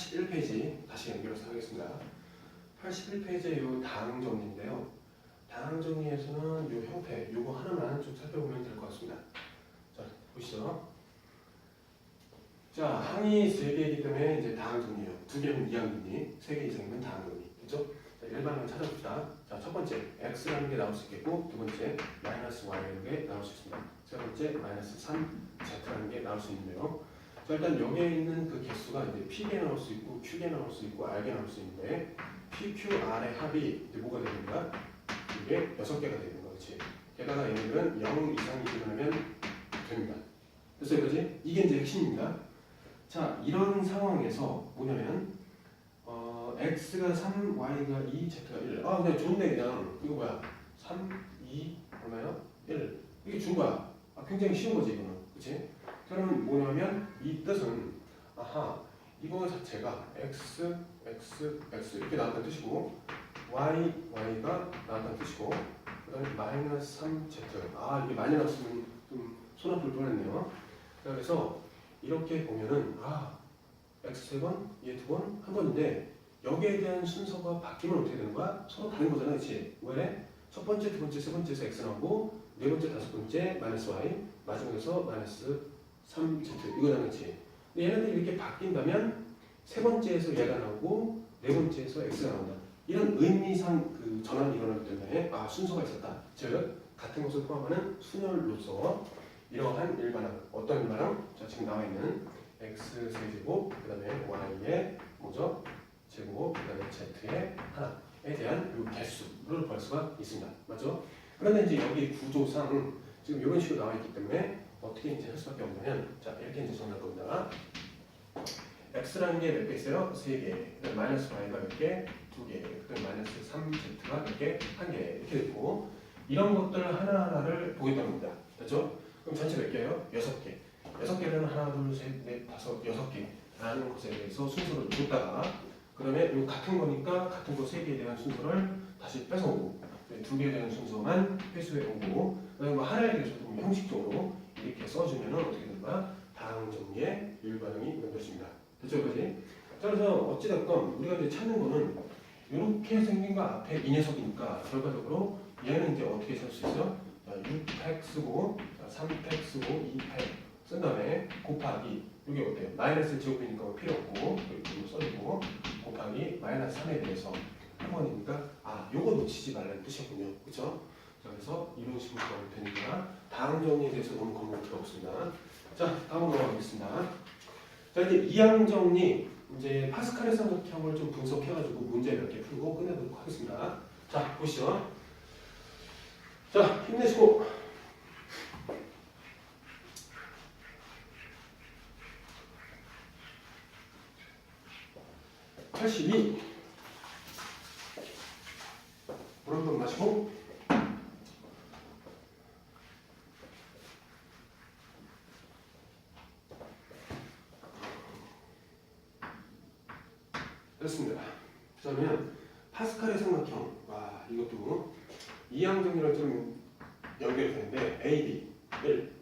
81페이지 다시 연결해서 하겠습니다. 81페이지의 요 다항 정리인데요. 다항 정리에서는 요 형태, 요거 하나만 좀 살펴보면 될 것 같습니다. 자, 보시죠. 자, 항이 3개이기 때문에 이제 다항 정리예요. 2개는 이항 정리, 3개 이상이면 다항 정리. 그렇죠? 자, 일반을 찾아봅시다. 자, 첫 번째 x라는 게 나올 수 있겠고, 두 번째 마이너스 y라는 게 나올 수 있습니다. 세 번째 마이너스 3z라는 게 나올 수 있는데요. 자, 일단 여기에 있는 그 개수가 이제 p개 나올 수 있고, q개 나올 수 있고, r개 나올 수 있는데 p, q, r의 합이 이제 뭐가 됩니까? 이게 6개가 되는 거지. 게다가 얘네들은 0 이상이 일어나면 됩니다. 그래서 이거지? 이게 이제 핵심입니다. 자, 이런 상황에서 뭐냐면 x가 3, y가 2, z가 1. 아, 그냥 좋네 그냥. 이거 뭐야? 3, 2, 얼마야? 1. 이게 준 거야. 아, 굉장히 쉬운 거지 이거는. 그치? 그러면 뭐냐면 이 뜻은 아하, 이거 자체가 x, x, x 이렇게 나왔다는 뜻이고 y, y가 나왔다는 뜻이고 그 다음에 마이너스 3z. 아, 이게 많이 나왔으면 좀 손 아플 뻔했네요. 그래서 이렇게 보면은 아, x 3번, 얘 2번, 한 번인데 여기에 대한 순서가 바뀌면 어떻게 되는 거야? 서로 다른 거잖아, 그치? 왜? 첫 번째, 두 번째, 세 번째에서 x 나오고 네 번째, 다섯 번째 마이너스 y, 마지막에서 마이너스 3z 이거잖아, 그치? 근데 얘네들이 이렇게 바뀐다면 세 번째에서 얘가 나오고 네 번째에서 x가 나온다. 이런 의미상 그 전환이 일어나기 때문에 아, 순서가 있었다. 즉 같은 것을 포함하는 순열로서 이러한 일반항, 어떤 일반항? 자, 지금 나와 있는 x 세제곱, 그 다음에 y의 뭐죠? 제곱, 그 다음에 z의 하나에 대한 이 개수를 구할 수가 있습니다. 맞죠? 그런데 이제 여기 구조상 지금 이런 식으로 나와 있기 때문에 어떻게 이제 할 수밖에 없냐면 자, 이렇게 이제 정리할 겁니다. x라는 게 몇 개 있어요? 3개. 마이너스 y가 몇 개? 2개. 그다음 마이너스 3z가 몇 개? 1개. 이렇게 됐고 이런 것들 하나하나를 보겠다는 겁니다. 됐죠? 그럼 전체 몇 개예요? 6개. 6개는 하나, 둘, 셋, 넷, 다섯, 6개라는 것에 대해서 순서를 줬다가 그 다음에 이 같은 거니까 같은 거 3개에 대한 순서를 다시 뺏어오고 2개에 대한 순서만 회수해 오고 그 다음에 하나에 대해서 좀 형식적으로 이렇게 써주면 어떻게 될까? 다항 정리의 일반항이 만들어집니다. 됐죠? 그지? 자, 그래서 어찌됐건 우리가 이제 찾는 거는 이렇게 생긴 거 앞에 이 녀석이니까 결과적으로 얘는 이제 어떻게 쓸 수 있어요? 6팩 쓰고 3팩 쓰고 2팩 쓴 다음에 곱하기 이게 어때요? 마이너스 제곱이니까 필요 없고 이렇게 써주고 곱하기 마이너스 3에 대해서 한 번이니까 아, 요거 놓치지 말라는 뜻이었군요. 그쵸? 자, 그래서 이런 식으로 구하면 되니까 다항 정리에 대해서 너무 겁낼 필요 없습니다. 자, 다음으로 넘어가겠습니다. 자, 이제 이항 정리 이제 파스칼의 삼각형을 좀 분석해가지고 문제 몇 개 풀고 끝내도록 하겠습니다. 자, 보시죠. 자, 힘내시고. 82. 물 한 번 마시고. 됐습니다. 그러면 파스칼의 삼각형. 와, 이것도 이항 정리랑 좀 연결이 되는데 AB 1,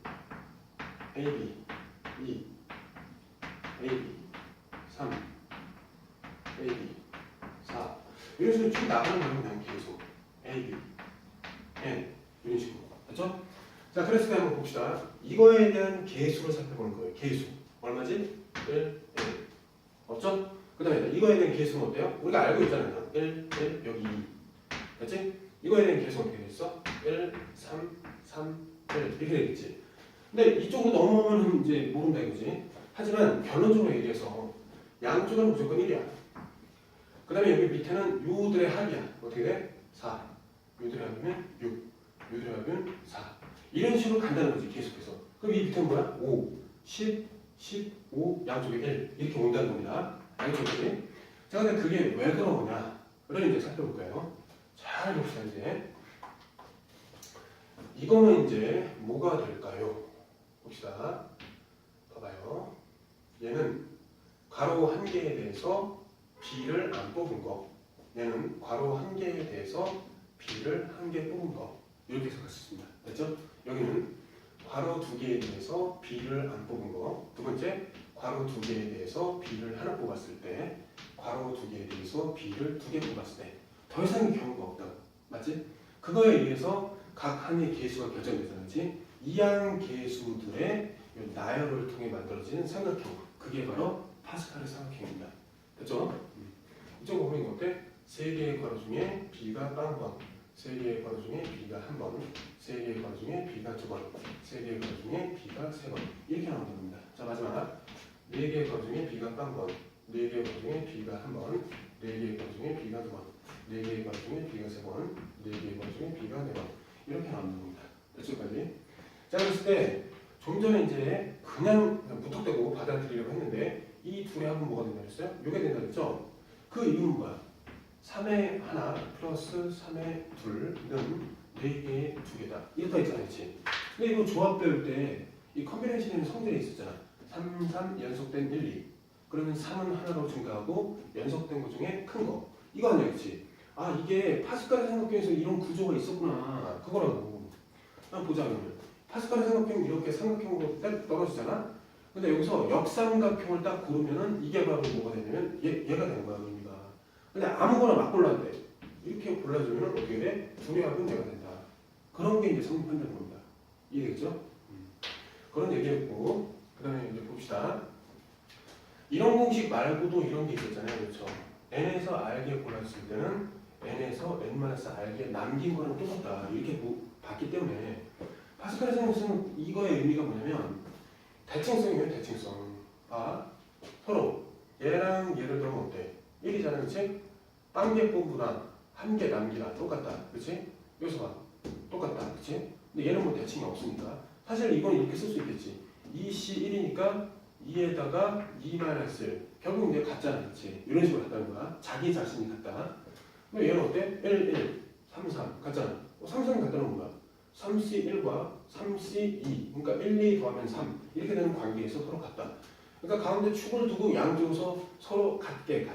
AB 2, AB 3, AB 4 이런 식으로 쭉 나가는 거예요. 그냥 계속 AB, N 이런 식으로. 맞죠? 자, 그랬을 때 한번 봅시다. 이거에 대한 개수를 살펴보는 거예요. 개수 얼마지? 1, 1 없죠? 그 다음에 이거에 대한 개수는 어때요? 우리가 알고 있잖아요. 1, 1 여기 2 됐지? 이거에 대한 개수는 어떻게 됐어? 1, 3, 3, 1 이렇게 되겠지. 근데 이쪽으로 넘어오면 이제 모른다 이거지. 하지만 결론적으로 얘기해서 양쪽은 무조건 1이야. 그 다음에 여기 밑에는 요들의 합이야. 어떻게 돼? 4. 요들의 합이면 6. 요들의 합이면 4. 이런 식으로 간다는 거지, 계속해서. 그럼 이 밑에는 뭐야? 5, 10, 15, 양쪽에 1. 이렇게 온다는 겁니다. 양쪽에. 자, 근데 그게 왜 그러냐? 그걸 이제 살펴볼 거예요. 잘 봅시다, 이제. 이거는 이제 뭐가 될까요? 봅시다. 봐봐요. 얘는 괄호 한 개에 대해서 b를 안 뽑은 거. 얘는 괄호 한 개에 대해서 b를 한 개 뽑은 거. 이렇게 생각할 수 있습니다. 됐죠? 여기는 괄호 두 개에 대해서 b를 안 뽑은 거. 두 번째, 괄호 두 개에 대해서 b를 하나 뽑았을 때, 괄호 두 개에 대해서 b를 두 개 뽑았을 때 더 이상의 경우가 없다고. 맞지? 그거에 의해서 각 항의 계수가 결정되잖아. 그렇지? 이항 계수들의 나열을 통해 만들어지는 삼각형. 그게 바로 파스칼의 삼각형입니다. 됐죠? 이쪽 보면 어때? 세 개의 괄호 중에 b가 빵번, 세 개의 괄호 중에 b가 한 번, 세 개의 괄호 중에 b가 두 번, 세 개의 괄호 중에 b가 세 번. 이렇게 나오면 됩니다. 자, 마지막 네 개의 괄호 중에 b가 빵번, 네 개의 괄호 중에 b가 한 번, 네 개의 괄호 중에 b가 두 번, 네 개의 괄호 중에 b가 세 번, 네 개의 괄호 중에 b가 네 번. 이렇게 나오면 됩니다. 여기까지. 자, 그랬을 때 좀 전에 이제 그냥 무턱대고 받아들이려고 했는데 이 둘의 합은 뭐가 된다 그랬어요? 요게 된다 그랬죠? 그 이유는 뭐야? 3의 하나 플러스 3의 둘은 4개의 2개다. 이렇다 있잖아, 그치? 근데 이거 조합 배울 때 이 컨비네이션에는 성질이 있었잖아. 3, 3 연속된 1, 2. 그러면 3은 하나로 증가하고 연속된 것 중에 큰 거. 이거 아니야, 그치? 아, 이게 파스칼의 삼각형에서 이런 구조가 있었구나. 그거라고. 한번 보자, 그러면. 파스칼의 삼각형 이렇게 삼각형으로 딱 떨어지잖아? 근데 여기서 역삼각형을 딱 고르면은 이게 바로 뭐가 되냐면 얘가 되는 거야, 의미가. 근데 아무거나 막 골라도 돼. 이렇게 골라주면 어떻게 돼? 둘의 합은 얘가 된다. 그런 게 이제 성립한다는 겁니다. 이해되겠죠? 그런 얘기했고, 그 다음에 이제 봅시다. 이런 공식 말고도 이런 게 있었잖아요. 그렇죠? n에서 r개 골랐을 때는 n에서 n-r개 남긴 거랑 똑같다. 이렇게 봤기 때문에 파스칼의 삼각형은 이거의 의미가 뭐냐면 대칭성이에요. 대칭성. 아, 서로 얘랑 얘를 들으면 어때? 1이잖아. 그치? 빵개 뽑으랑 한 개 남기라 똑같다. 그치? 여기서 봐. 똑같다. 그치? 근데 얘는 뭐 대칭이 없으니까 사실 이건 이렇게 쓸 수 있겠지. 2C 1이니까 2에다가 2-1 결국 이제 같잖아. 그치? 이런 식으로 같다는 거야. 자기 자신이 같다. 근데 얘는 어때? 1, 1, 3, 3 같잖아. 3, 3이 같다는 거야. 3C 1과 3C 2 그러니까 1, 2 더하면 3 이렇게 되는 관계에서 서로 같다. 그러니까 가운데 축을 두고 양쪽에서 서로 같게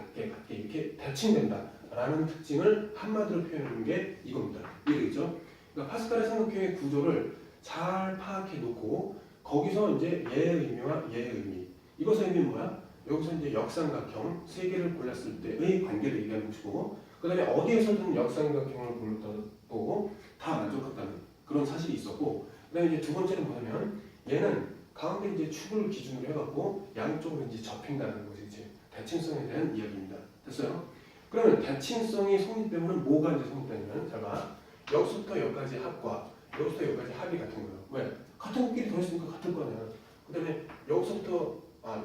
이렇게 대칭된다 라는 특징을 한마디로 표현하는 게 이겁니다. 이해되죠? 그러니까 파스칼의 삼각형의 구조를 잘 파악해 놓고 거기서 이제 얘의 의미와 얘의 의미 이것의 의미는 뭐야? 여기서 이제 역삼각형 세 개를 골랐을 때의 관계를 얘기하는 것이고 그 다음에 어디에서든 역삼각형을 골라도 다 만족했다는 그런 사실이 있었고 그 다음에 이제 두 번째는 뭐냐면 얘는 가운데 이제 축을 기준으로 해갖고 양쪽으로 이제 접힌다는 것이 이제 대칭성에 대한 이야기입니다. 됐어요? 그러면 대칭성이 성립되면 뭐가 이제 성립되냐면 잘 봐. 여기서부터 여기까지 합과 여기서부터 여기까지 합이 같은 거예요. 왜? 같은 것끼리 더했으니까 같을 거 아니야. 그 다음에 여기서부터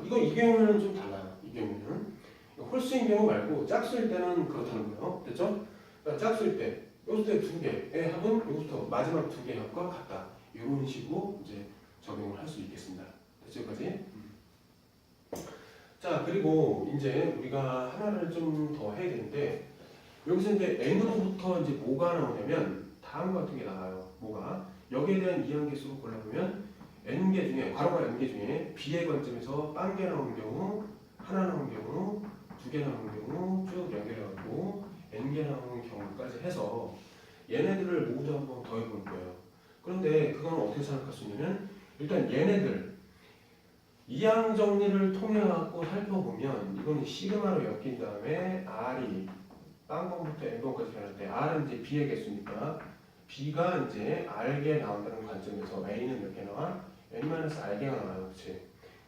이 경우는 좀 달라요. 이 경우는 홀수인 경우 말고 짝수일 때는 그렇다는 거예요. 됐죠? 그러니까 짝수일 때 여기서부터 두 개의 합은 여기서부터 마지막 두 개의 합과 같다. 이런 식으로 이제 적용을 할 수 있겠습니다. 됐죠? 여기까지? 자, 그리고 이제 우리가 하나를 좀 더 해야 되는데 여기서 이제 n으로부터 이제 뭐가 나오냐면 다음과 같은 게 나와요. 뭐가? 여기에 대한 이항계수로 골라보면 n개 중에 괄호가 n개 중에 b의 관점에서 빵개 나오는 경우, 하나 나오는 경우, 두 개 나오는 경우 쭉 연결해가지고 n개 나오는 경우까지 해서 얘네들을 모두 한번 더해볼 거예요. 그런데 그건 어떻게 생각할 수 있냐면 일단 얘네들 이항 정리를 통해 갖고 살펴보면 이건 시그마로 엮인 다음에 r이 빵번부터 n번까지 변할 때 r은 이제 b의 개수니까 b가 이제 r개 나온다는 관점에서 a는 몇 개 나와? n-r개가 나와요. 그치?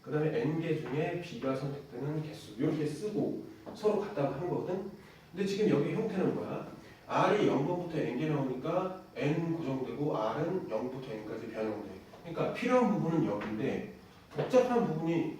그 다음에 n개 중에 b가 선택되는 개수 이렇게 쓰고 서로 같다고 한 거거든? 근데 지금 여기 형태는 뭐야? r이 0번부터 n개 나오니까 n 고정되고 r은 0부터 n까지 변형돼. 그러니까 필요한 부분은 여기인데 복잡한 부분이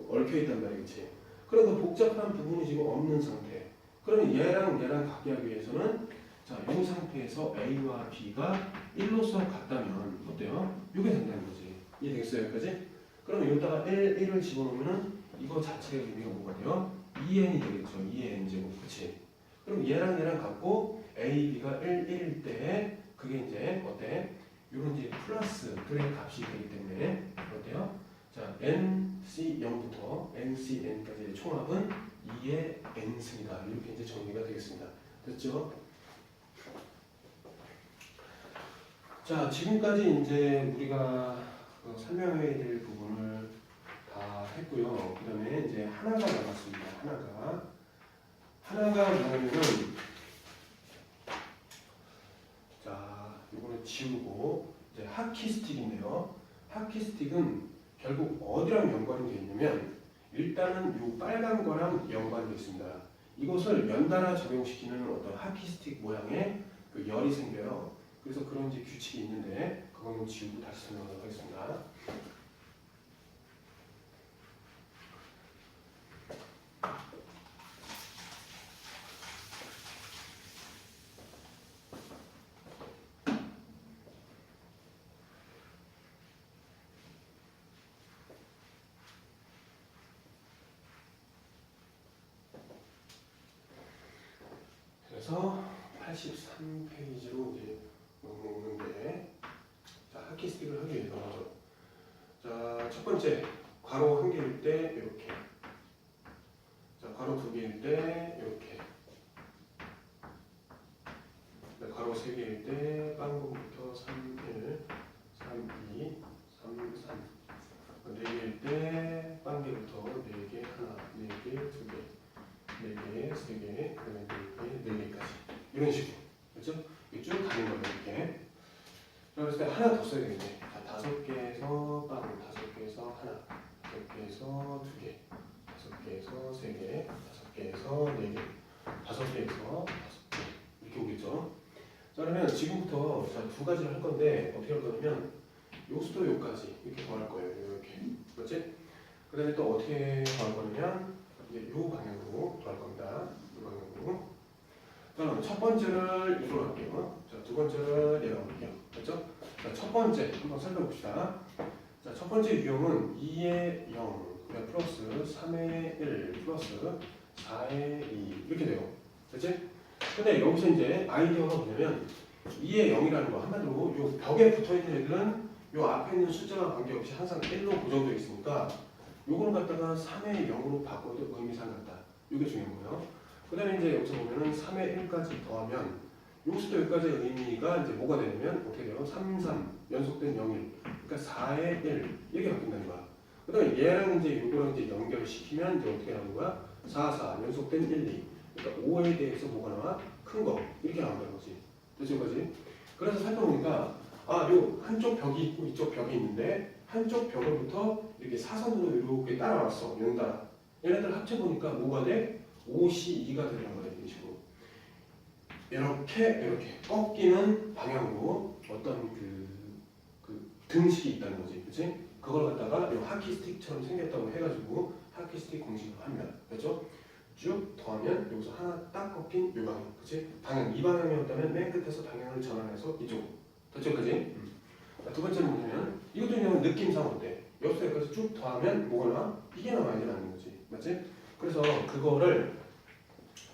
얽혀있단 말이야. 그치? 그럼 그 복잡한 부분이 지금 없는 상태. 그러면 얘랑 같게 하기 위해서는 자, 이 상태에서 A와 B가 1로서 같다면 어때요? 이게 된다는 거지. 이해되겠어요? 여기까지? 그럼 여기다가 1을 집어넣으면 이거 자체의 의미가 뭐가 돼요? 2n이 되겠죠. 2n 제곱. 그치? 그럼 얘랑 같고 A, B가 1일 때 그게 이제 어때? 요런 이제 플러스들의 값이 되기 때문에 어때요? 자, NC0부터 NCN까지의 총합은 2의 n승이다. 이렇게 이제 정리가 되겠습니다. 됐죠? 자, 지금까지 이제 우리가 설명해야 될 부분을 다 했고요. 그 다음에 이제 하나가 남았습니다. 하나가 뭐냐면은, 자, 이거를 지우고, 이제 하키스틱인데요. 하키스틱은 결국 어디랑 연관이 되어 있냐면, 일단은 이 빨간 거랑 연관이 되어 있습니다. 이것을 연달아 적용시키는 어떤 하키스틱 모양의 그 열이 생겨요. 그래서 그런 이제 규칙이 있는데, 그거는 지우고 다시 설명하도록 하겠습니다. 그래서 83페이지로 이제 넘어오는데, 자, 하키스틱을 하기 위해서 먼저, 자, 첫 번째 괄호 한 개일 때 이렇게, 자, 괄호 두 개일 때 이렇게, 괄호 세 개일 때 빵부부터 3, 1, 3, 2, 3, 3, 네 개일 때 빵개부터 4개, 하나, 4개, 2개, 4개, 3개, 그다음에 4개, 4개까지 이런 식으로, 그렇죠? 이게 쭉 가는 거예요. 이렇게. 그랬을 때 하나 더 써야 되겠네. 자, 5개에서 빵, 5개에서 하나, 5개에서 2개, 5개에서 3개, 5개에서 4개, 5개에서 5개 이렇게 오겠죠. 자, 그러면 지금부터 자, 두 가지를 할 건데 어떻게 할 거냐면 요수도 요까지 이렇게 더할 거예요. 이렇게, 그렇지? 그 다음에 또 어떻게 더할 거냐면 이제 요 방향으로 더할 겁니다. 요 방향으로. 자, 그럼 첫 번째를 이쪽으로 할게요. 자, 두 번째를 내려볼게요. 그렇죠? 자, 첫 번째 한번 살펴봅시다. 자, 첫 번째 유형은 2의 0, 플러스 3의 1, 플러스 4의 2 이렇게 돼요. 그렇지? 근데 여기서 이제 아이디어가 뭐냐면 2의 0이라는 거 한마디로 요 벽에 붙어있는 애들은 요 앞에 있는 숫자와 관계없이 항상 1로 고정되어 있으니까 요거는 갖다가 3의 0으로 바꿔도 의미상 같다. 이게 중요한 거예요. 그 다음에 이제 여기서 보면은 3의 1까지 더하면 요수도 여기까지의 의미가 이제 뭐가 되냐면 어떻게 돼요? 3, 3 연속된 0, 1 그러니까 4의 1 이렇게 바뀐다는 거야. 그 다음에 얘랑 이제 요거랑 이제 연결시키면 이제 어떻게 나오는 거야? 4, 4 연속된 1, 2 그러니까 5에 대해서 뭐가 나와? 큰 거 이렇게 나온다는 거지. 됐죠, 여기까지? 그래서 살펴보니까 요 한쪽 벽이 있고 이쪽 벽이 있는데 한쪽 벽으로부터 이렇게 사선으로 이렇게 따라왔어. 연달아. 얘네들 합쳐보니까 뭐가 돼? 5시 2가 되는 거야. 이런 식으로. 이렇게 꺾이는 방향으로 어떤 그 등식이 있다는 거지. 그치? 그걸 갖다가 요 하키스틱처럼 생겼다고 해가지고 하키스틱 공식으로 하면. 그렇죠? 쭉 더하면 여기서 하나 딱 꺾인 요 방향. 그치? 방향, 이 방향이었다면 맨 끝에서 방향을 전환해서 이쪽으로. 됐죠? 그지? 두 번째는 뭐냐면 이것도 그냥 느낌상 어때? 여기서 여기까지 쭉 더하면 뭐가 나와? 이게 나와야 되는 거지. 맞지? 그래서 그거를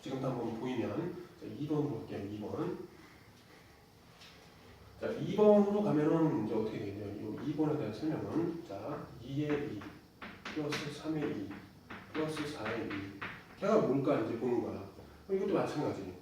지금부터 한번 보이면 자, 2번으로 볼게요. 2번. 자, 2번으로 가면은 이제 어떻게 되냐? 이 2번에 대한 설명은 자, 2의 2 플러스 3의 2 플러스 4의 2 걔가 뭘까 이제 보는 거야. 이것도 마찬가지.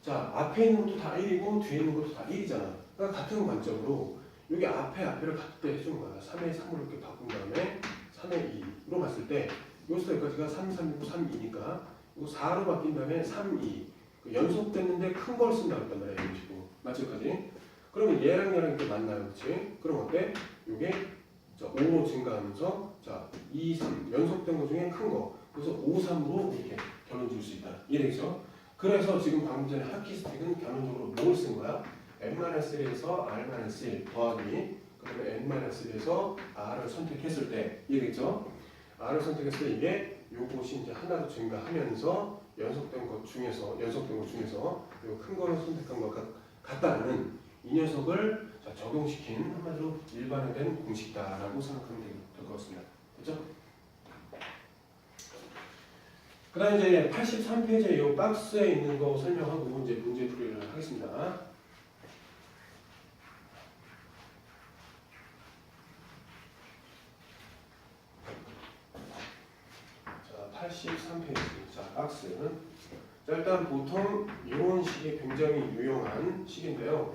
자, 앞에 있는 것도 다 1이고 뒤에 있는 것도 다 1이잖아. 그러니까 같은 관점으로 여기 앞에를 갖다 해준 거야. 3의 3으로 이렇게 바꾼 다음에 3의 2로 봤을 때 여기서 여기까지가 3, 3이고 3, 2니까 이거 4로 바뀐 다음에 3, 2 연속됐는데 큰 걸 쓴다 그랬단 말이야. 이런 식으로. 맞지? 여기까지? 그러면 얘랑 이렇게 만나요. 그렇지? 그럼 어때? 이게 5로 증가하면서 자 2, 3 연속된 것 중에 큰 거 그래서 5, 3으로 이렇게 결론 줄 수 있다. 이해되죠? 그래서 지금 방금 전에 하키스틱은 결론적으로 뭘 쓴 거야? n-1에서 r-1 더하기 그 다음에 n-1에서 r을 선택했을 때 이해되죠? r을 선택했을 때 이게 요것이 이제 하나로 증가하면서 연속된 것 중에서 요 큰 거를 선택한 것 같다는 이 녀석을 적용시킨 한마디로 일반화된 공식이다라고 생각하면 될 것 같습니다. 그렇죠? 그 다음에 이제 83페이지에 이 박스에 있는 거 설명하고 이제 문제 풀이를 하겠습니다. 자, 83페이지. 자, 박스. 자, 일단 보통 이런 식이 굉장히 유용한 식인데요.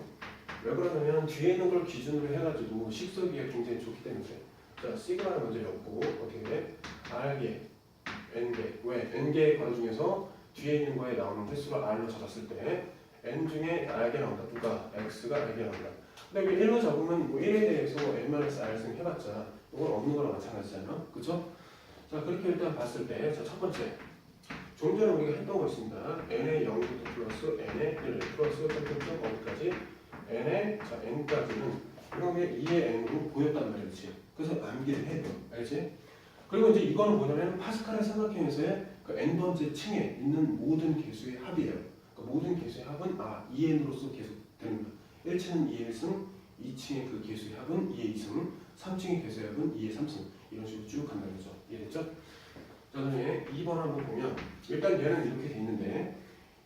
왜 그러냐면 뒤에 있는 걸 기준으로 해가지고 식서기가 굉장히 좋기 때문에 자, 시그마를 먼저 엮고 어떻게 돼? r개, n개. 왜? n개의 괄호 중에서 뒤에 있는 거에 나오는 횟수를 r로 적었을 때 n 중에 r개 나온다. 누가? x가 r개 나온다. 근데 여기 1로 적으면 뭐 1에 대해서 n-r승 해봤자 이건 없는 거랑 마찬가지잖아. 그쵸? 자, 그렇게 일단 봤을 때, 자, 첫 번째. 좀 전에 우리가 했던 거 있습니다. n의 0부터 플러스 n의 1 플러스 점점점 어디까지? n의 자 n까지는 이게 2의 n으로 보였단 말이지. 그래서 암기를 해야 돼요. 알지? 그리고 이제 이거는 뭐냐면 파스칼의 삼각형에서의 그 n번째 층에 있는 모든 개수의 합이에요. 그러니까 모든 개수의 합은 2n으로서 계속 되는 거야. 1층은 2의 1승, 2층의 그 개수의 합은 2의 2승, 3층의 개수의 합은 2의 3승. 이런 식으로 쭉 간다는 거죠. 이해됐죠? 자, 그다음에 2번 한번 보면 일단 얘는 이렇게 돼 있는데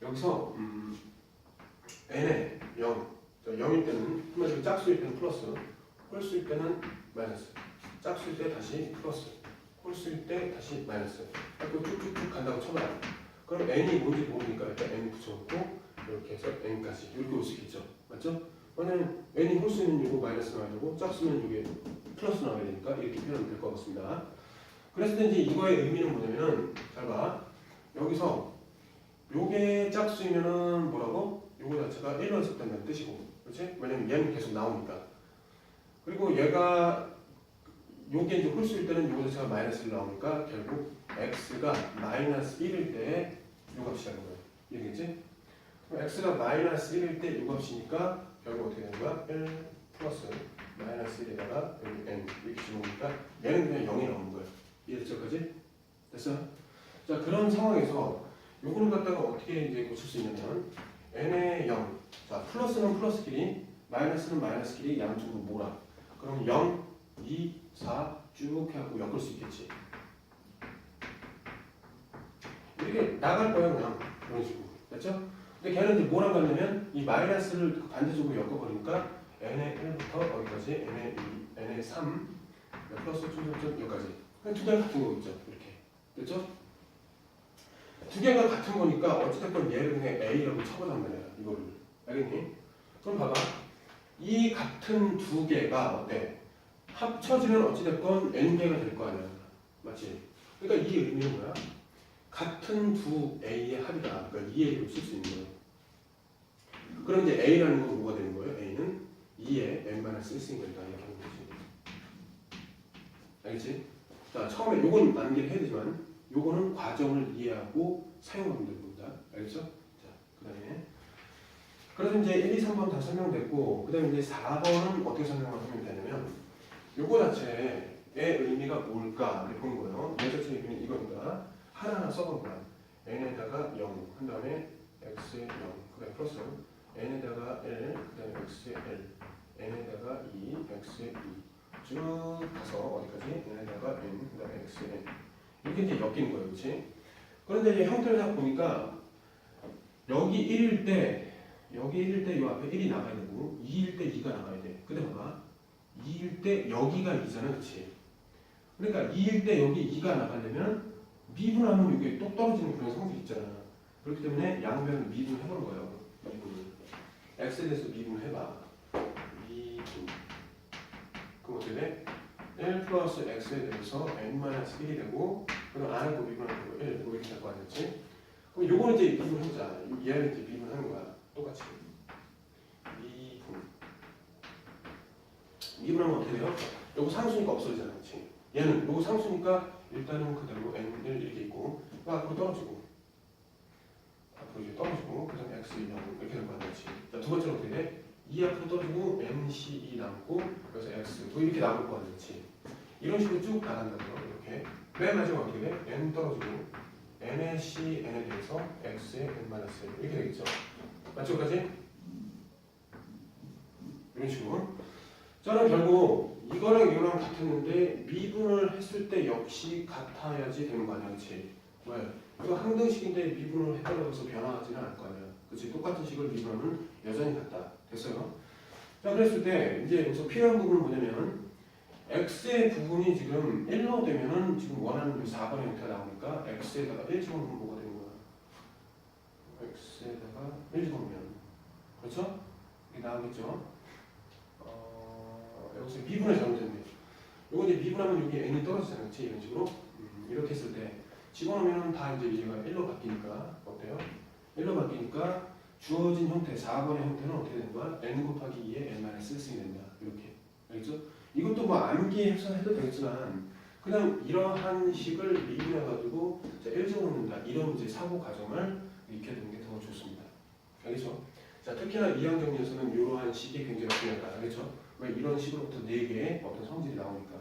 여기서 n의 0, 0일 때는 한마디로 짝수일 때는 플러스, 홀수일 때는 마이너스, 짝수일 때 다시 플러스, 홀수일 때 다시 마이너스. 이렇게 쭉쭉쭉 간다고 쳐봐요. 그럼 n이 뭔지 모르니까 일단 n 붙여놓고 이렇게 해서 n까지 이렇게 올 수 있겠죠. 맞죠? 왜냐면 n이 홀수면 이거 마이너스 나와야 되고 짝수면 이게 플러스 나와야 되니까 이렇게 표현하면 될 것 같습니다. 그랬을 때 이제 이거의 의미는 뭐냐면은 잘 봐. 여기서 요게 짝수이면은 뭐라고? 요거 자체가 1로 집단다는 뜻이고, 그렇지? 왜냐면 얘는 계속 나오니까. 그리고 얘가 요게 이제 홀수일 때는 요거 자체가 마이너스로 나오니까 결국 x가 마이너스 1일 때 요 값이라는 거예요. 이해겠지? 그럼 x가 마이너스 1일 때 요 값이니까 결국 어떻게 되는 거야? 1 플러스 마이너스 1에다가 여기 n 이렇게 집어넣으니까 얘는 그냥 0이 나오는 거예요. 이해됐죠까지? 됐어? 자, 그런 상황에서 요거를 갖다가 어떻게 이제 고칠 수 있냐면 n의 0, 자 플러스는 플러스끼리 마이너스는 마이너스끼리 양쪽으로 몰아. 그럼 0, 2, 4 쭉 해갖고 엮을 수 있겠지. 이렇게 나갈 거야 그냥 이런 식으로. 됐죠? 근데 걔는 이제 뭐라고 하냐면 이 마이너스를 반대쪽으로 엮어버리니까 n의 1부터 어디까지? n의 2, n의 3 플러스 쭉쭉쭉 여기까지. 두 개가 같은 거겠죠. 이렇게. 됐죠? 두 개가 같은 거니까 어찌됐건 얘를 그냥 A라고 쳐보단 말이야. 이거를. 알겠니? 그럼 봐봐. 이 같은 두 개가 어때? 합쳐지면 어찌됐건 N개가 될 거 아니야. 맞지? 그러니까 이 의미는 뭐야? 같은 두 A의 합이다. 그러니까 2A로 쓸 수 있는 거예요. 그럼 이제 A라는 건 뭐가 되는 거예요? A는 2의 N-1승이 된다. 이렇게 하는 거지. 알겠지? 자, 처음에 요건 암기를 해야 되지만 요거는 과정을 이해하고 사용하면 되는 겁니다. 알겠죠? 자, 그 다음에 그래서 이제 1, 2, 3번 다 설명됐고 그 다음에 이제 4번은 어떻게 설명하면 되냐면 요거 자체의 의미가 뭘까 이렇게 보는 거예요. 얘 자체의 의미는 이겁니다. 하나하나 써본 거야. n에다가 0, 한 다음에 x에 0, 그 다음에 플러스 n에다가 1, 그 다음에 x에 1, n에다가 2, x에 2 쭉 가서 어디까지? n에다가 n, 그 다음에 x에 n 이렇게 이제 엮이는 거예요. 그렇지? 그런데 이제 형태를 딱 보니까 여기 1일 때 여기 1일 때 이 앞에 1이 나가야 되고 2일 때 2가 나가야 돼. 근데 봐봐. 2일 때 여기가 2잖아. 그렇지? 그러니까 2일 때 여기 2가 나가려면 미분하면 이게 똑 떨어지는 그런 성질이 있잖아. 그렇기 때문에 양변을 미분을 해보는 거예요. 미분을. x에 대해서 미분을 해봐. 미분. 그럼 어떻게 돼? 1 플러스 x에 대해서 n-1이 되고 그럼 안에 거 미분하는 거 1, 이렇게 될 거 아니었지? 그럼 요거는 이제 미분해보자. 얘는 이제 미분하는 거야. 똑같이. 미분. 미분하면 어떻게 돼요? 요거 상수니까 없어지잖아. 그치? 얘는 요거 상수니까 일단은 그대로 n1 이렇게 있고 앞으로 떨어지고 앞으로 이제 떨어지고 그 다음에 x 0 이렇게 될 거 아니었지? 자, 두 번째는 어떻게 돼? 2 앞으로 떨어지고 nc2 남고 그래서 x 뭐 이렇게 남을 거 아니었지? 이런 식으로 쭉 나간다고요. 이렇게 맨 마지막 어떻게 돼? n 떨어지고 n의 c n에 대해서 x의 n-1 이렇게 되겠죠. 맞죠까지? 이런 식으로. 저는 결국 이거랑 이거랑 같았는데 미분을 했을 때 역시 같아야지 되는 거 아니야, 그렇지? 왜? 이거 항등식인데 미분을 했다고 해서 변화하지는 않을 거 아니야, 그렇지? 똑같은 식을 미분하면 여전히 같다. 됐어요? 자, 그랬을 때 이제 여기서 필요한 부분은 뭐냐면 x의 부분이 지금 1로 되면은 지금 원하는 4번의 형태가 나오니까 x에다가 1 집어넣으면 뭐가 되는 거야? x에다가 1 집어넣으면 그렇죠? 이게 나오겠죠? 여기서 미분을 잘못했네. 요거 이제 미분하면 여기 n이 떨어지잖아요. 그치? 이런 식으로. 이렇게 했을 때 집어넣으면 다 이제 얘가 1로 바뀌니까 어때요? 1로 바뀌니까 주어진 형태 4번의 형태는 어떻게 되는 거야? n 곱하기 2에 n-1이 된다. 이렇게. 알겠죠? 이것도 뭐 암기해서 해도 되겠지만 그냥 이러한 식을 미분해 가지고 1 적어놓는다. 이런 이제 사고 과정을 익혀두는 게 더 좋습니다. 알겠죠? 자, 특히나 이항 정리에서는 이러한 식이 굉장히 중요하다. 알겠죠? 왜 이런 식으로부터 4개의 어떤 성질이 나오니까.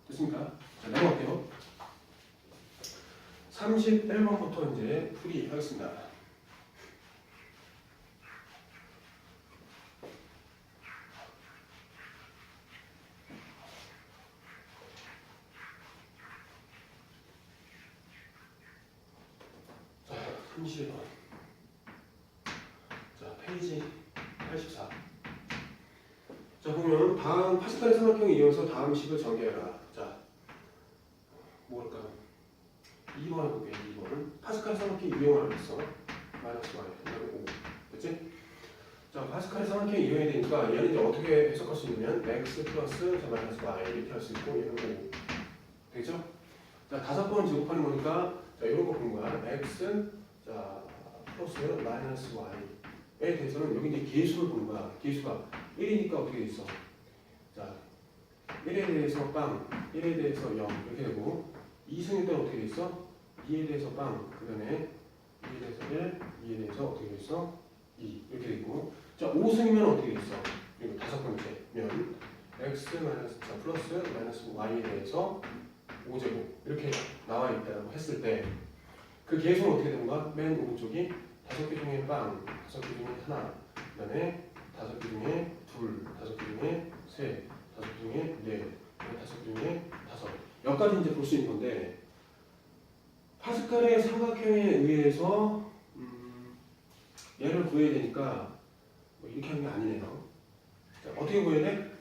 됐습니까? 자, 넘어갈게요. 31번부터 이제 풀이하겠습니다. 자, 30번. 자, 페이지 84. 자, 보면 다음 파스칼의 삼각형에 이어서 다음 식을 정리해라. 자, 뭘까? 2번 해볼게요. 2번. 파스칼 삼각형 이용을 하겠어. 마이너스 y. 그 다음에 5. 됐지? 자, 파스칼 삼각형 이용해야 되니까 얘는 이제 어떻게 해석할 수 있냐면 x 플러스 자, 마이너스 y 이렇게 할 수 있고 얘는 5. 되겠죠? 자, 5번 제곱하는 거니까 자, 이런 거 보는 거야. x 자, 플러스 마이너스 y에 대해서는 여기 이제 계수를 보는 거야. 계수가 1이니까 어떻게 돼 있어? 자, 1에 대해서 빵, 1에 대해서 0 이렇게 되고 2승일 때는 어떻게 돼 있어? 2에 대해서 빵, 그 다음에 2에 대해서 1, 2에 대해서 어떻게 돼 있어? 2 이렇게 되고 자, 5승이면 어떻게 돼 있어? 이거 5번째면 x 마이너스 자, 플러스 마이너스 y에 대해서 5제곱 이렇게 나와 있다고 했을 때 그 계수는 어떻게 되는 거야? 맨 오른쪽이 5개 중에 빵, 5개 중에 하나, 그 다음에 5개 중에 둘, 5개 중에 셋, 5개 중에 넷, 5개 중에 5. 여기까지 이제 볼 수 있는 건데 파스칼의 삼각형에 의해서 얘를 구해야 되니까 뭐 이렇게 하는 게 아니네요. 자, 어떻게 구해야 돼?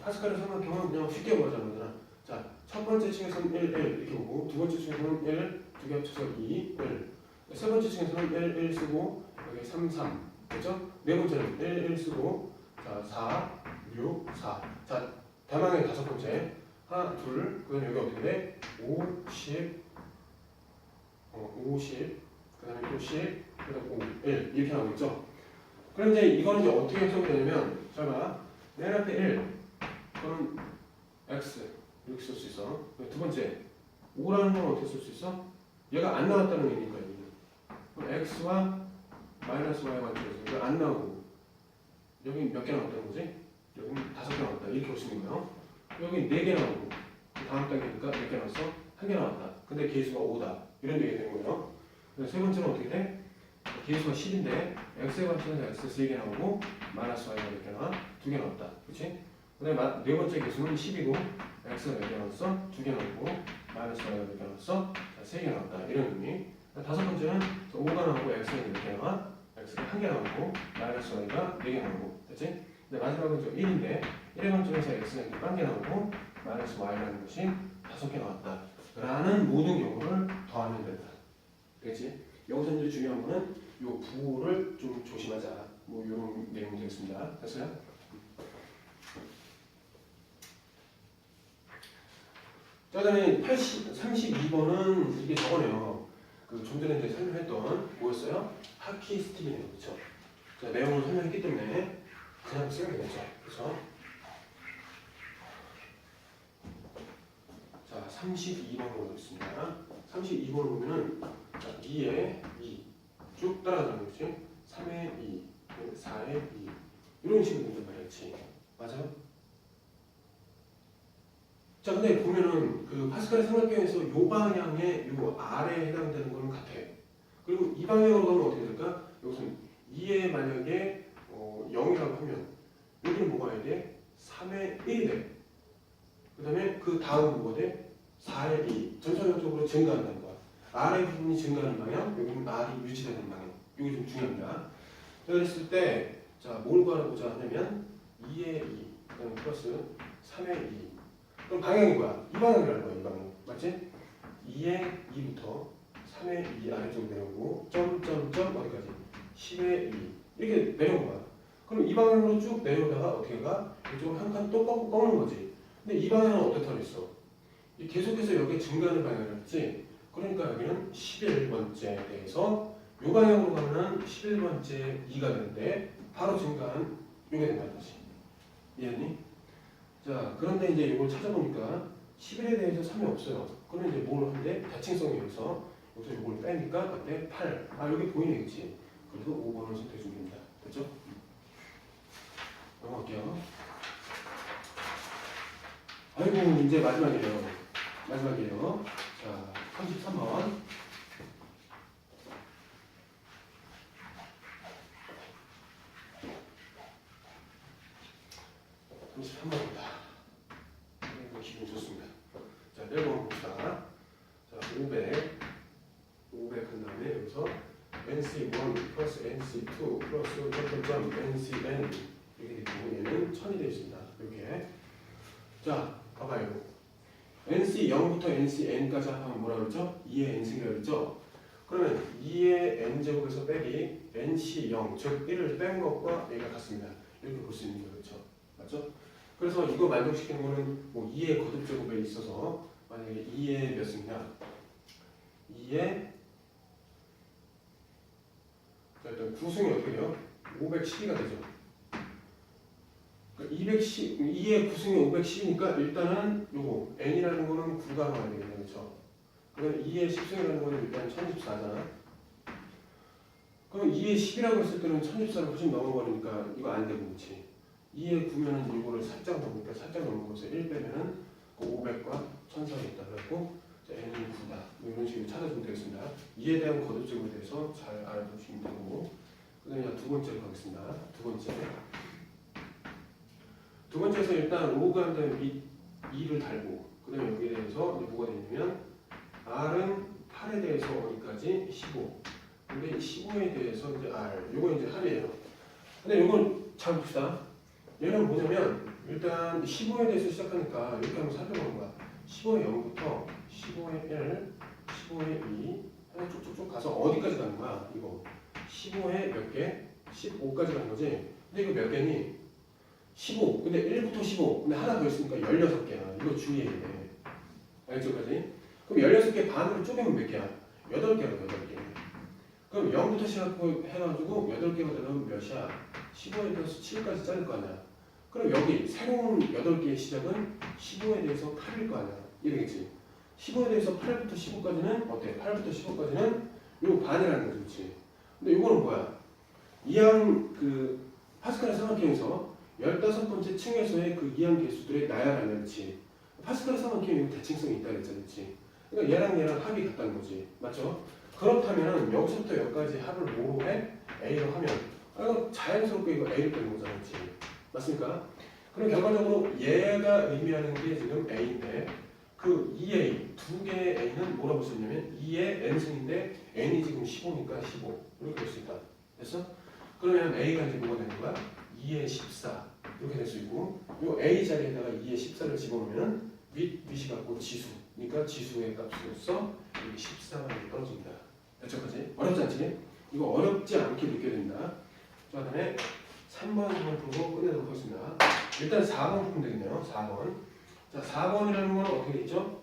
파스칼의 삼각형은 그냥 쉽게 구하자는 거잖아. 자, 첫 번째 층에서는 1, 1 이렇게 보고 두 번째 층에서는 1, 두 개 합쳐서 2, 1. 세 번째 층에서는 1, 1 쓰고 여기 3, 3. 그렇죠? 네 번째는 1, 1 쓰고 자, 4, 6, 4. 자, 대망의 다섯 번째. 하나, 둘, 그 다음에 여기 어떻게 돼? 5, 10, 50, 그 다음에 또 10, 그 다음에 5, 1 이렇게 나오고 있죠? 그런데 이거는 이제 어떻게 해석이 되냐면 잘 봐. 맨 앞에 1, 그거는 x 이렇게 쓸 수 있어. 두 번째, 5라는 건 어떻게 쓸 수 있어? 얘가 안 나왔다는 얘기니까 그럼 x와 마이너스 y가 들어서 이거 안 나오고 여기 몇 개 나왔다는 거지? 여기는 5개 나왔다 이렇게 볼 수 있는 거예요. 여기 4개 나오고 다음 단계니까 몇 개 나왔어? 1개 나왔다. 근데 계수가 5다 이런 얘기 되는 거예요. 세 번째는 어떻게 돼? 계수가 10인데 x에 관점에서 x 3개 나오고 마이너스 y가 몇 개 나와? 2개 나왔다. 그렇지? 그 다음에 네 번째 계수는 10이고 x가 몇 개 나왔어? 2개 나오고 마이너스 y가 몇 개 나왔어? 자, 3개 나왔다 이런 의미. 다섯 번째는 5가 나오고 x가 몇 개 나와? x가 1개 나오고 마이너스 y가 4개 나오고 됐지? 근데 마지막은 1인데 1의 관점에서 x가 1개 나오고 마이너스 y라는 것이 5개 나왔다 라는 모든 경우를 더하면 된다. 됐지? 여기서 이제 중요한 거는 요 부호를 좀 조심하자 뭐 이런 내용이 되겠습니다. 됐어요? 자, 그다음에 32번은 이게 저거네요. 그 좀 전에 이제 설명했던 뭐였어요? 하키 스틱이네요. 그렇죠? 자, 내용을 설명했기 때문에 그냥 쓰면 되겠죠. 그렇죠? 자, 32번으로 있습니다. 32번을 보면은 2에 2 쭉 따라가는 거지. 3에 2, 4에 2 이런 식으로 된단 말이지. 맞아요? 자, 근데 보면은 그 파스칼의 삼각형에서 요 방향에 요 아래에 해당되는 거는 같아. 그리고 이 방향으로 가면 어떻게 될까? 여기서는 2에 만약에 0이라고 하면 여기는 뭐가 해야 돼? 3에 1이 돼. 그 다음에 그 다음 뭐가 돼? 4에 2. 전체적으로 증가한다는 거야. R의 부분이 증가하는 방향, 여기는 R이 유지되는 방향. 이게 좀 중요합니다. 자, 그랬을 때, 자, 뭘 구하고자 하냐면 2에 2, 그 다음에 플러스 3에 2. 그럼 방향이 뭐야? 이 방향이라는 거야, 이 방향. 맞지? 2에 2부터 3에 2 아래쪽으로 내려오고, 점점점 어디까지? 10에 2. 이렇게 내려온 거야. 그럼 이 방향으로 쭉 내려오다가 어떻게 가? 이쪽으로 한 칸 또 꺾는 거지. 근데 이 방향은 어떻다 그랬어? 계속해서 여기 증가하는 방향을 했지. 그러니까 여기는 11번째에 대해서 요 방향으로 가면 11번째 2가 되는데 바로 증가한 요게 된다는 거지. 이해했니? 자, 그런데 이제 이걸 찾아보니까 11에 대해서 3이 없어요. 그러면 이제 뭘 한대? 대칭성에 의해서 여기서 이걸 빼니까 그때 8. 아, 여기 보이네, 그치? 그래서 5번을 선택해 주면 됩니다. 됐죠? 넘어갈게요. 아이고, 이제 마지막이에요. 마지막이에요. 자, 33번. 33번입니다. 기분 좋습니다. 자, 1번 봅시다. 자, 500 한 다음에 여기서 NC1 플러스 NC2 플러스 점점점 NCN 이렇게 되고 얘는 1000이 되어 있습니다. 이렇게. 자, 봐봐요. NC0부터 NCN까지 합하면 뭐라 그랬죠? 2의 N승이라고 그랬죠? 그러면 2의 N제곱에서 빼기 NC0, 즉 1을 뺀 것과 얘가 같습니다. 이렇게 볼 수 있는 거죠. 그렇죠? 맞죠? 그래서 이거 만족시키는 거는 뭐 2의 거듭제곱에 있어서 만약에 2의 몇 승이냐? 2의 자, 일단 9승이 어떻게 돼요? 512가 되죠. 그러니까 210, 2의 9승이 510이니까 일단은 요거 n이라는 거는 9가 나와야 되겠네요. 그렇죠? 그러면 2의 10승이라는 거는 일단 1014잖아. 그럼 2의 10이라고 했을 때는 1014를 훨씬 넘어버리니까 이거 안 되고 그렇지. 2의 9면은 이거를 살짝 넘으니까 살짝 넘어서 1 빼면은 그 500과 1004가 있다. 그래갖고 n은 9다. 이런 식으로 찾아주면 되겠습니다. 2에 대한 거듭제곱에 대해서 잘 알아두시면 되고, 그 다음에 두 번째로 가겠습니다. 두 번째에서 일단 로그 한 다음에 2를 달고, 그 다음에 여기에 대해서 이제 뭐가 되냐면 R은 8에 대해서 어디까지? 15. 근데 15에 대해서 이제 R, 요거 이제 할이에요. 근데 요건 잘 봅시다. 얘는 뭐냐면 일단 15에 대해서 시작하니까 이렇게 한번 살펴보는 거야. 15의 0부터 15의 1, 15의 2 하나 쭉쭉쭉 가서 어디까지 가는 거야? 이거 15의 몇 개? 15까지 가는 거지. 근데 이거 몇 개니? 15. 근데 1부터 15. 근데 하나 더 있으니까 16개야. 이거 주의해야 돼. 알겠죠까지? 그럼 16개 반으로 쪼개면 몇 개야? 8개야, 8개. 그럼 0부터 시작해가지고 8개가 되면 몇이야? 15에 대해서 7까지 자를 거 아니야. 그럼 여기 새로운 8개의 시작은 15에 대해서 8일 거 아니야. 이러겠지. 15에 대해서 8부터 15까지는 어때? 8부터 15까지는 요 반이라는 거지. 그렇지? 근데 이거는 뭐야? 이항 그 파스칼의 삼각형에서 15번째 층에서의 그 이항 개수들의 나열하는 그렇지. 파스칼의 삼각형이 대칭성이 있다 그랬잖아. 그렇지? 그러니까 얘랑 합이 같다는 거지. 맞죠? 그렇다면 여기서부터 여기까지 합을 뭐로 해? A로 하면 이거 자연스럽게 이거 A를 빼는 거잖아. 그렇지? 맞습니까? 그럼 결과적으로 얘가 의미하는 게 지금 A인데 그 2A, 두 개의 A는 뭐라고 볼 수 있냐면 2의 N승인데 N이 지금 15니까 15 이렇게 될 수 있다. 됐어? 그러면 A가 이제 뭐가 되는 거야? 2의 14 이렇게 될 수 있고 이 A 자리에다가 2의 14를 집어넣으면 밑이 갖고 지수 그러니까 지수의 값으로서 여기 14가 떨어집니다. 여기까지 어렵지 않지? 이거 어렵지 않게 느껴야 됩니다. 그 다음에 3번 한번 풀고 끝내도록 하겠습니다. 일단 4번 풀면 되겠네요. 4번. 자, 4번이라는 건 어떻게 되죠?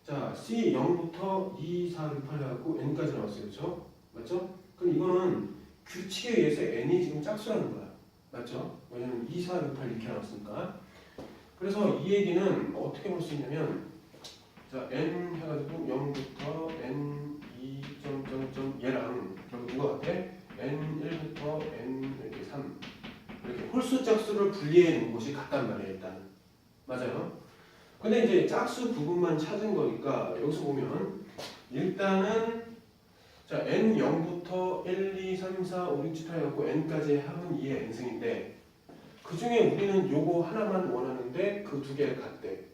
자, C 0부터 2, 4, 6, 8 해갖고 N까지 나왔어요. 그렇죠? 맞죠? 그럼 이거는 규칙에 의해서 N이 지금 짝수라는 거야. 맞죠? 왜냐면 2, 4, 6, 8 이렇게 나왔으니까. 그래서 이 얘기는 어떻게 볼 수 있냐면 자, N 해가지고 0부터 N 2, 얘랑 결국 누가 같아? N1부터 N 이렇게 3 이렇게 홀수 짝수를 분리해 놓은 것이 같단 말이에요. 일단 맞아요. 근데 이제 짝수 부분만 찾은 거니까 여기서 보면 일단은 자 N0부터 1, 2, 3, 4, 5, 6, 7, 8 해갖고 N까지 합은 2의 N승인데 그 중에 우리는 요거 하나만 원하는데 그 두 개를 같대.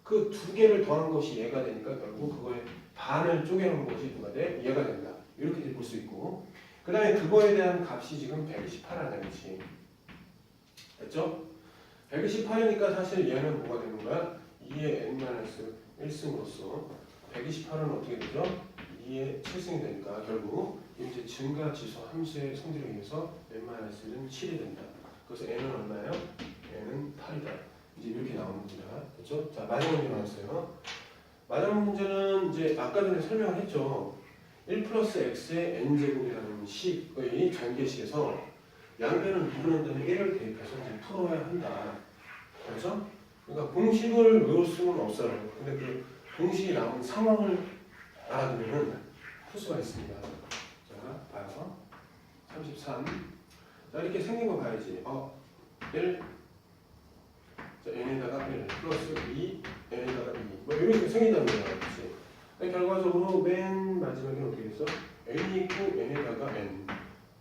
그 두 개를 더한 것이 얘가 되니까 결국 그거의 반을 쪼개놓은 것이 누가 돼? 얘가 된다. 이렇게 볼 수 있고 그 다음에 그거에 대한 값이 지금 128이라는 거지. 됐죠? 128이니까 사실 얘는 뭐가 되는 거야? 2의 n-1승으로서 128은 어떻게 되죠? 2의 7승이 되니까 결국 이제 증가 지수 함수의 성질에 의해서 n-1은 7이 된다. 그래서 n은 얼마예요? n은 8이다. 이제 이렇게 나오는 겁니다. 됐죠? 자, 마지막에 나왔어요. 마지막 문제는 이제 아까 전에 설명을 했죠. 1 플러스 x의 n제곱이라는 식의 전개식에서 양변을 미분한 다음에 1을 대입해서 이제 풀어야 한다. 그래서 그러니까 공식을 외울 수는 없어요. 근데 그 공식이 나온 상황을 알아두면 풀 수가 있습니다. 자, 봐요. 33. 자, 이렇게 생긴 거 봐야지. 1. 자, n에다가 1 플러스 2, n에다가 2. 뭐 이런 식으로 생긴다는 거야. 그렇지? 결과적으로 맨 마지막에 어떻게 됐어? n이 있고 n에다가 n.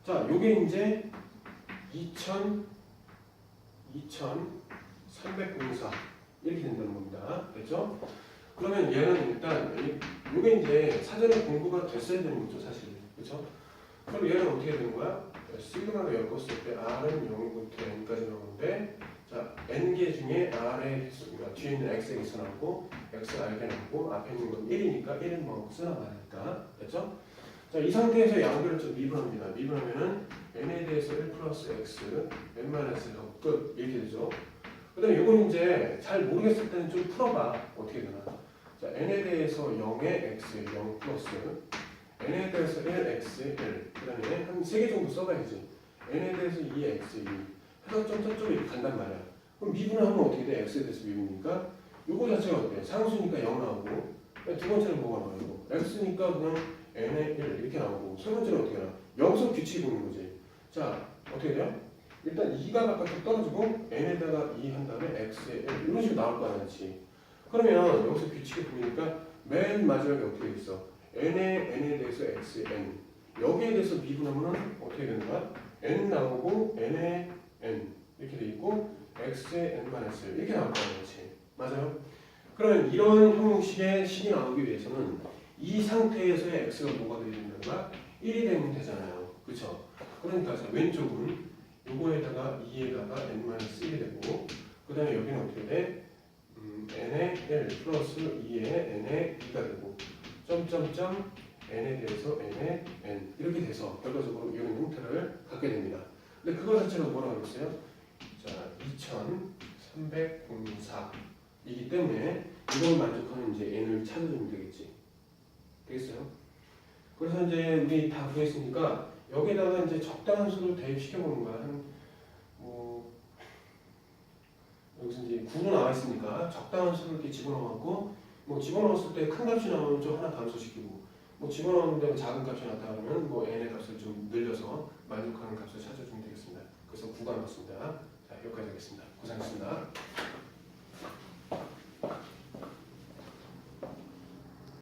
자, 요게 이제 2304 이렇게 된다는 겁니다. 됐죠? 그러면 얘는 일단 요게 이제 사전에 공부가 됐어야 되는 거죠, 사실. 그렇죠? 그럼 얘는 어떻게 되는 거야? 시그마로 엮었을 때 r은 0부터 n까지 나오는데 자, n개 중에 r의 횟수가 뒤에 있는 x의 개수 나오고 x r개 나오고 앞에 있는 건 1이니까 1은 뭐 쓰나마니까. 됐죠? 자, 이 상태에서 양변을 좀 미분합니다. 미분하면은 n에 대해서 1 플러스 x, n 마이너스 끝 이렇게 되죠. 그 다음에 이건 이제 잘 모르겠을 때는 좀 풀어봐. 어떻게 되나. 자, n에 대해서 0의 x, 0 플러스 n에 대해서 1x, 1. 그 다음에 한 3개 정도 써봐야지. n에 대해서 2x, 2. 해서 점점점 이렇게 간단 말이야. 그럼 미분하면 어떻게 돼? x에 대해서 미분이니까 요거 자체가 어때? 상수니까 0 나오고 두 번째는 뭐가 나오고 x니까 그냥 n에 1 이렇게 나오고 세 번째는 어떻게 나와? 여기서 규칙이 보는 거지. 자, 어떻게 돼요? 일단 2가 바깥으로 떨어지고 n에다가 2 한 다음에 x에 1 이런 식으로 나올 거 아니지. 그러면 여기서 규칙이 보이니까 맨 마지막에 어떻게 돼 있어? n에 대해서 x에 n 여기에 대해서 미분하면 어떻게 되는 거야? n 나오고 n에 n 이렇게 돼 있고 x에 n-1 이렇게 나올 거 아니지. 맞아요? 그러면 이런 형식의 식이 나오기 위해서는 이 상태에서의 x가 뭐가 되어야 된다는 거야? 1이 되면 되잖아요. 그쵸? 그러니까 자, 왼쪽은 요거에다가 2에다가 n-1이 되고 그 다음에 여기는 어떻게 돼? n에 1 플러스 2에 n에 2가 되고 점점점 n에 대해서 n에 n 이렇게 돼서 결과적으로 이런 형태를 갖게 됩니다. 근데 그거 자체가 뭐라고 했어요? 자, 2304이기 때문에 이걸 만족하는 이제 n을 찾아주면 되겠지. 되겠어요? 그래서 이제 우리 다 구했으니까 여기다가 이제 적당한 수를 대입시켜 보는 거야. 여기서 이제 9로 나와 있으니까 적당한 수를 이렇게 집어넣어갖고 뭐 집어넣었을 때 큰 값이 나오면 좀 하나 감소시키고 뭐 집어넣었는데 작은 값이 나타나면 뭐 n의 값을 좀 늘려서 만족하는 값을 찾아주면 되겠습니다. 그래서 9가 나왔습니다. 자, 여기까지 하겠습니다. 고생하셨습니다.